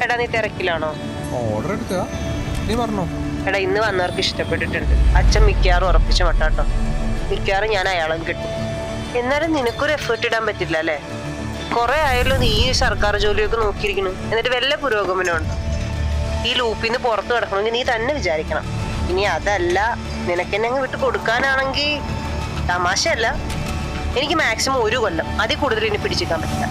എടാ നീ തിരക്കിലാണോ? ഓർഡർ എടുക്കുക, നീ പറഞ്ഞോ. എടാ ഇന്ന് വന്നവർക്ക് ഇഷ്ടപ്പെട്ടിട്ടുണ്ട്. അച്ഛൻ മിക്കവാറും ഉറപ്പിച്ച മട്ടാട്ടോ. മിക്കവാറും ഞാൻ അയാളും കിട്ടും. എന്നാലും നിനക്കൊരു എഫേർട്ട് ഇടാൻ പറ്റില്ല അല്ലേ? കുറെ ആയല്ലോ നീ ഈ സർക്കാർ ജോലിയൊക്കെ നോക്കിയിരിക്കുന്നു, എന്നിട്ട് വല്ല പുരോഗമനം ഉണ്ടോ? ഈ ലൂപ്പിൽ നിന്ന് പുറത്ത് കിടക്കണമെങ്കിൽ നീ തന്നെ വിചാരിക്കണം. ഇനി അതല്ല, നിനക്കെന്നെ അങ്ങ് വിട്ട് കൊടുക്കാനാണെങ്കിൽ തമാശയല്ല, എനിക്ക് മാക്സിമം 1 കൊല്ലം, അതിൽ കൂടുതൽ ഇനി പിടിച്ചിരിക്കാൻ പറ്റില്ല.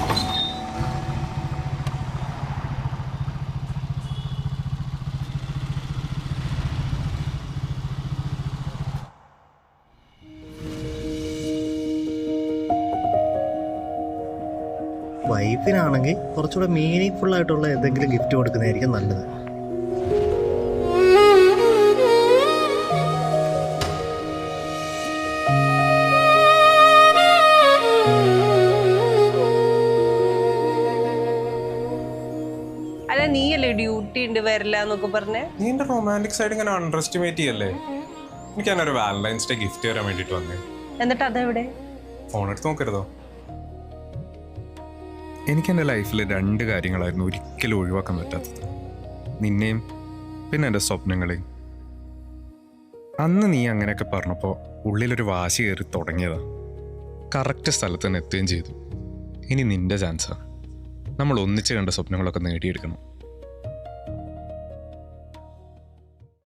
വൈഫിനാണെങ്കിൽ കുറച്ചുകൂടെ മീനിങ് ഫുൾ ആയിട്ടുള്ള എന്തെങ്കിലും ഗിഫ്റ്റ് കൊടുക്കുന്നതായിരിക്കും നല്ലത്. അല്ല നീയല്ലേ ഡ്യൂട്ടി ഉണ്ട് വരില്ല എന്നൊക്കെ പറഞ്ഞേ? നീ എന്റെ റൊമാൻറ്റിക് സൈഡ് ഇങ്ങനെ അണ്ടർ എസ്റ്റിമേറ്റ് ചെയ്യല്ലേ? എനിക്ക് ഞാനൊരു വാലന്റൈൻസ് ഡേ ഗിഫ്റ്റ് തരാൻ വേണ്ടിട്ട് വന്നേ. എന്നിട്ട് അതെവിടെ? ഫോൺ എടുത്ത് നോക്കരുതോ? എനിക്ക് എൻ്റെ ലൈഫിൽ 2 കാര്യങ്ങളായിരുന്നു ഒരിക്കലും ഒഴിവാക്കാൻ പറ്റാത്തത്. നിന്നെയും പിന്നെ എൻ്റെ സ്വപ്നങ്ങളെയും. അന്ന് നീ അങ്ങനെയൊക്കെ പറഞ്ഞപ്പോൾ ഉള്ളിലൊരു വാശി കയറി തുടങ്ങിയതാ. കറക്റ്റ് സ്ഥലത്ത് തന്നെ എത്തുകയും ചെയ്തു. ഇനി നിന്റെ ചാൻസാണ്. നമ്മൾ ഒന്നിച്ച് കണ്ട സ്വപ്നങ്ങളൊക്കെ നേടിയെടുക്കണം.